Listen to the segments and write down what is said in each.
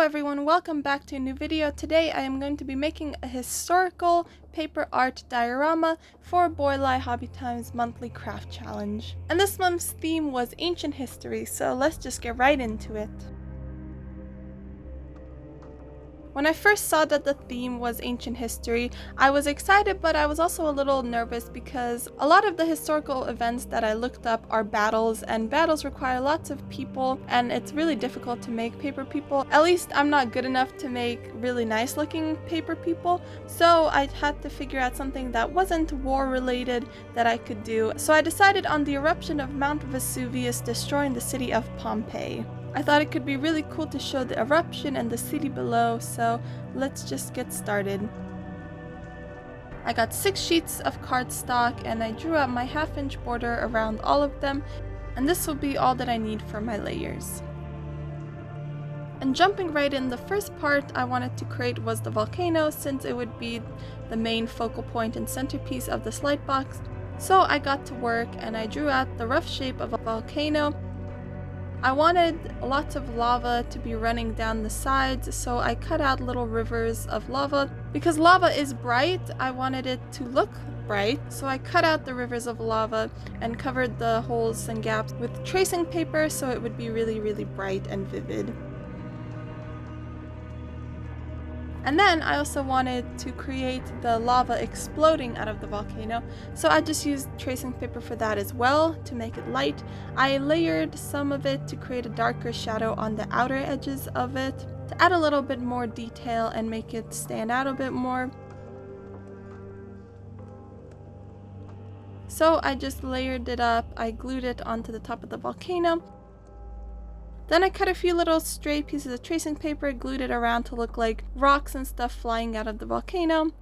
everyone, welcome back to a new video. Today I am going to be making a historical paper art diorama for Boylai Hobby Time's monthly craft challenge. And this month's theme was ancient history, so let's just get right into it. When I first saw that the theme was ancient history, I was excited, but I was also a little nervous because a lot of the historical events that I looked up are battles, and battles require lots of people, and it's really difficult to make paper people. At least I'm not good enough to make really nice looking paper people, so I had to figure out something that wasn't war related that I could do. So I decided on the eruption of Mount Vesuvius destroying the city of Pompeii. I thought it could be really cool to show the eruption and the city below, so let's just get started. I got 6 sheets of cardstock and I drew out my half-inch border around all of them, and this will be all that I need for my layers. And jumping right in, the first part I wanted to create was the volcano, since it would be the main focal point and centerpiece of this light box. So I got to work and I drew out the rough shape of a volcano. I wanted lots of lava to be running down the sides, so I cut out little rivers of lava. Because lava is bright, I wanted it to look bright, so I cut out the rivers of lava and covered the holes and gaps with tracing paper so it would be really bright and vivid. And then I also wanted to create the lava exploding out of the volcano, so I just used tracing paper for that as well to make it light. I layered some of it to create a darker shadow on the outer edges of it, to add a little bit more detail and make it stand out a bit more. So I just layered it up, I glued it onto the top of the volcano. Then I cut a few little stray pieces of tracing paper, glued it around to look like rocks and stuff flying out of the volcano.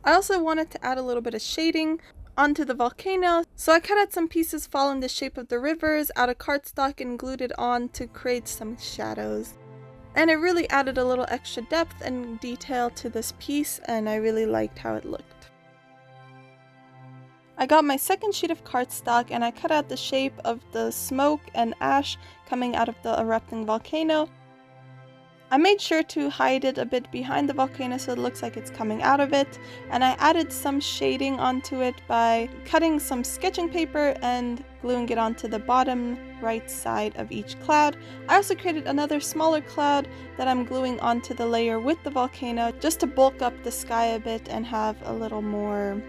I also wanted to add a little bit of shading onto the volcano, so I cut out some pieces following the shape of the rivers out of cardstock and glued it on to create some shadows. And it really added a little extra depth and detail to this piece, and I really liked how it looked. I got my second sheet of cardstock and I cut out the shape of the smoke and ash coming out of the erupting volcano. I made sure to hide it a bit behind the volcano so it looks like it's coming out of it, and I added some shading onto it by cutting some sketching paper and gluing it onto the bottom right side of each cloud. I also created another smaller cloud that I'm gluing onto the layer with the volcano just to bulk up the sky a bit and have a little more.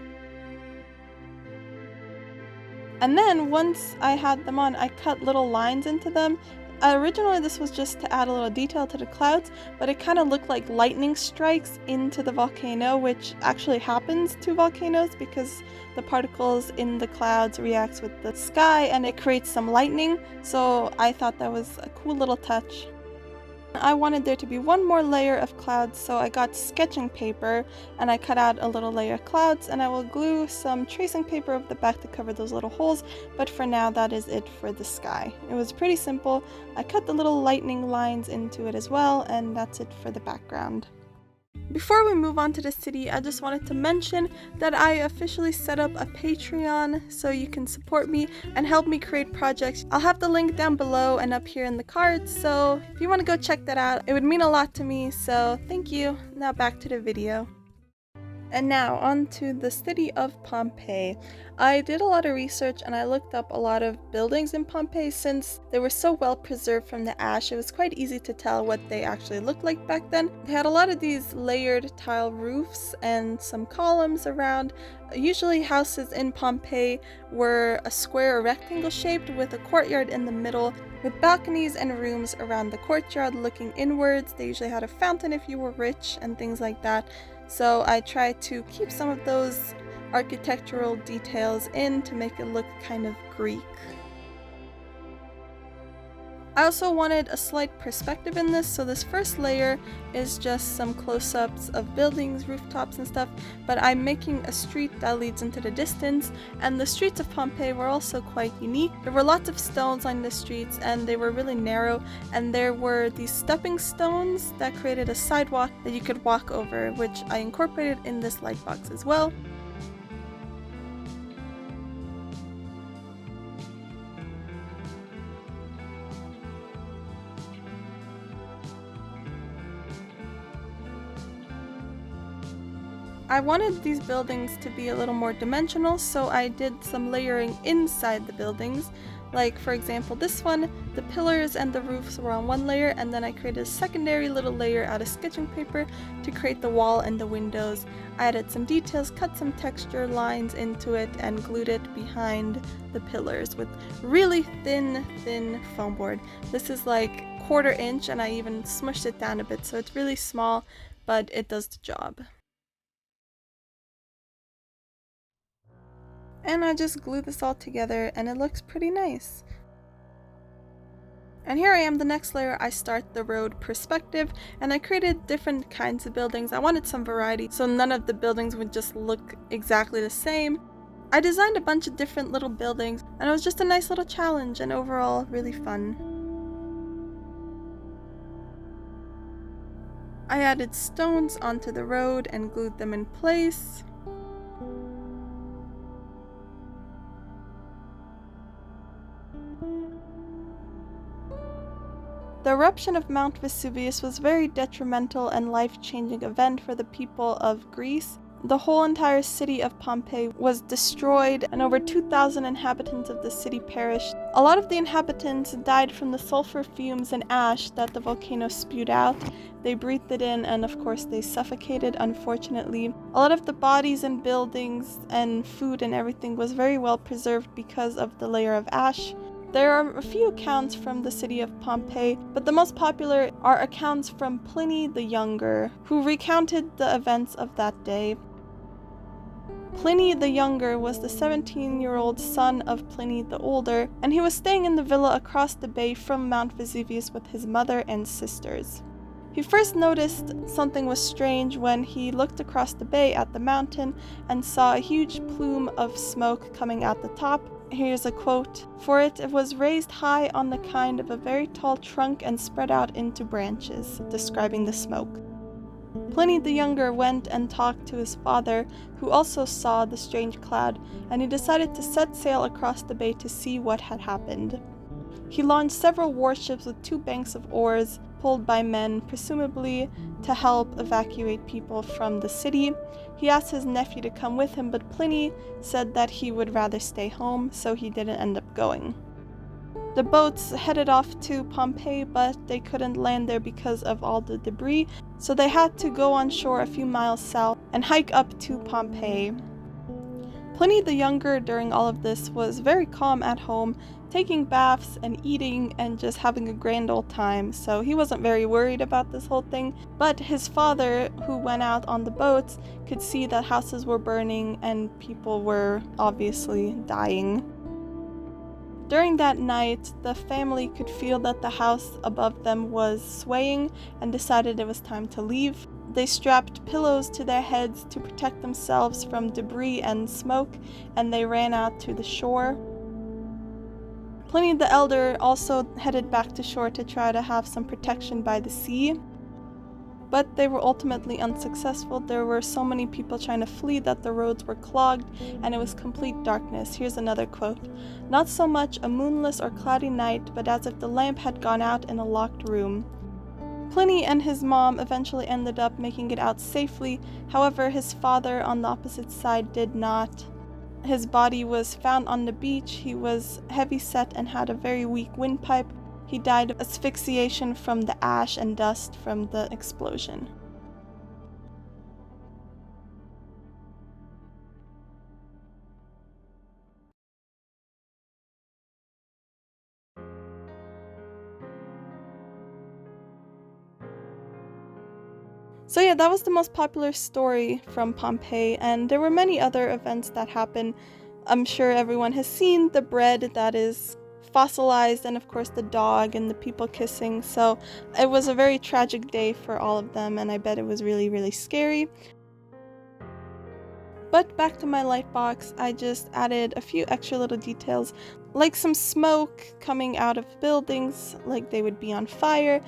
And then once I had them on, I cut little lines into them. Originally this was just to add a little detail to the clouds, but it kind of looked like lightning strikes into the volcano, which actually happens to volcanoes because the particles in the clouds reacts with the sky and it creates some lightning. So I thought that was a cool little touch. I wanted there to be one more layer of clouds, so I got sketching paper and I cut out a little layer of clouds, and I will glue some tracing paper over the back to cover those little holes, but for now that is it for the sky. It was pretty simple. I cut the little lightning lines into it as well, and that's it for the background. Before we move on to the city, I just wanted to mention that I officially set up a Patreon so you can support me and help me create projects. I'll have the link down below and up here in the cards, so if you want to go check that out, it would mean a lot to me, so thank you. Now back to the video. And now on to the city of Pompeii. I did a lot of research and I looked up a lot of buildings in Pompeii. Since they were so well preserved from the ash, it was quite easy to tell what they actually looked like back then. They had a lot of these layered tile roofs and some columns around. Usually houses in Pompeii were a square or rectangle shaped with a courtyard in the middle, with balconies and rooms around the courtyard looking inwards. They usually had a fountain if you were rich and things like that. So I tried to keep some of those architectural details in to make it look kind of Greek. I also wanted a slight perspective in this, so this first layer is just some close-ups of buildings, rooftops and stuff, but I'm making a street that leads into the distance, and the streets of Pompeii were also quite unique. There were lots of stones on the streets and they were really narrow, and there were these stepping stones that created a sidewalk that you could walk over, which I incorporated in this light box as well. I wanted these buildings to be a little more dimensional, so I did some layering inside the buildings. Like, for example, this one, the pillars and the roofs were on one layer, and then I created a secondary little layer out of sketching paper to create the wall and the windows. I added some details, cut some texture lines into it, and glued it behind the pillars with really thin foam board. This is like 1/4 inch, and I even smushed it down a bit, so it's really small, but it does the job. And I just glue this all together and it looks pretty nice. And here I am, the next layer. I start the road perspective, and I created different kinds of buildings. I wanted some variety, so none of the buildings would just look exactly the same. I designed a bunch of different little buildings, and it was just a nice little challenge and overall really fun. I added stones onto the road and glued them in place. The eruption of Mount Vesuvius was a very detrimental and life-changing event for the people of Greece. The whole entire city of Pompeii was destroyed, and over 2,000 inhabitants of the city perished. A lot of the inhabitants died from the sulfur fumes and ash that the volcano spewed out. They breathed it in, and of course they suffocated, unfortunately. A lot of the bodies and buildings and food and everything was very well preserved because of the layer of ash. There are a few accounts from the city of Pompeii, but the most popular are accounts from Pliny the Younger, who recounted the events of that day. Pliny the Younger was the 17-year-old son of Pliny the Older, and he was staying in the villa across the bay from Mount Vesuvius with his mother and sisters. He first noticed something was strange when he looked across the bay at the mountain and saw a huge plume of smoke coming out the top. Here's a quote: "For it was raised high on the kind of a very tall trunk and spread out into branches," describing the smoke. Pliny the Younger went and talked to his father, who also saw the strange cloud, and he decided to set sail across the bay to see what had happened. He launched several warships with 2 banks of oars, pulled by men, presumably to help evacuate people from the city. He asked his nephew to come with him, but Pliny said that he would rather stay home, so he didn't end up going. The boats headed off to Pompeii, but they couldn't land there because of all the debris, so they had to go on shore a few miles south and hike up to Pompeii. Pliny the Younger during all of this was very calm at home, taking baths and eating and just having a grand old time, so he wasn't very worried about this whole thing. But his father, who went out on the boats, could see that houses were burning and people were obviously dying. During that night, the family could feel that the house above them was swaying and decided it was time to leave. They strapped pillows to their heads to protect themselves from debris and smoke, and they ran out to the shore. Pliny the Elder also headed back to shore to try to have some protection by the sea, but they were ultimately unsuccessful. There were so many people trying to flee that the roads were clogged, and it was complete darkness. Here's another quote: "Not so much a moonless or cloudy night, but as if the lamp had gone out in a locked room." Pliny and his mom eventually ended up making it out safely. However, his father on the opposite side did not. His body was found on the beach. He was heavy-set and had a very weak windpipe. He died of asphyxiation from the ash and dust from the explosion. So yeah, that was the most popular story from Pompeii, and there were many other events that happened. I'm sure everyone has seen the bread that is fossilized, and of course the dog and the people kissing, so it was a very tragic day for all of them, and I bet it was really, really scary. But back to my light box, I just added a few extra little details, like some smoke coming out of buildings, like they would be on fire.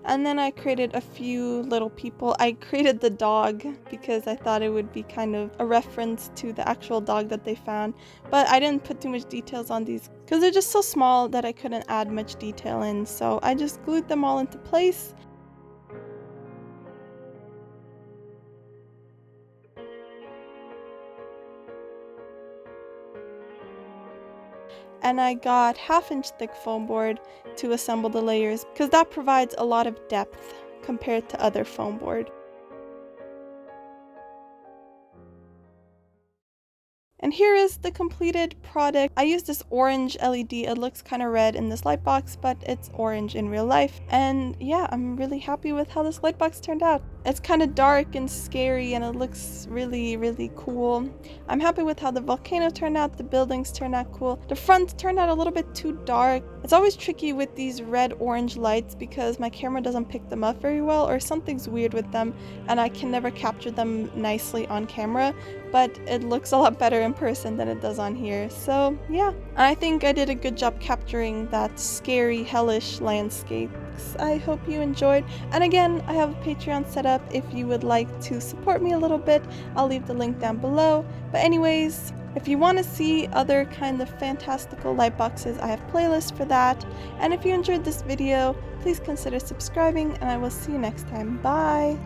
And then I created a few little people. I created the dog because I thought it would be kind of a reference to the actual dog that they found. But I didn't put too much details on these because they're just so small that I couldn't add much detail in. So I just glued them all into place. And I got 1/2 inch thick foam board to assemble the layers because that provides a lot of depth compared to other foam board. And here is the completed product. I used this orange LED. It looks kind of red in this light box, but it's orange in real life. And yeah, I'm really happy with how this light box turned out. It's kind of dark and scary, and it looks really, really cool. I'm happy with how the volcano turned out. The buildings turned out cool. The front turned out a little bit too dark. It's always tricky with these red-orange lights because my camera doesn't pick them up very well, or something's weird with them, and I can never capture them nicely on camera. But it looks a lot better in person than it does on here. So yeah, I think I did a good job capturing that scary, hellish landscape. I hope you enjoyed. And again, I have a Patreon set up if you would like to support me a little bit. I'll leave the link down below. But anyways, if you want to see other kind of fantastical light boxes, I have playlists for that. And if you enjoyed this video, please consider subscribing, and I will see you next time. Bye!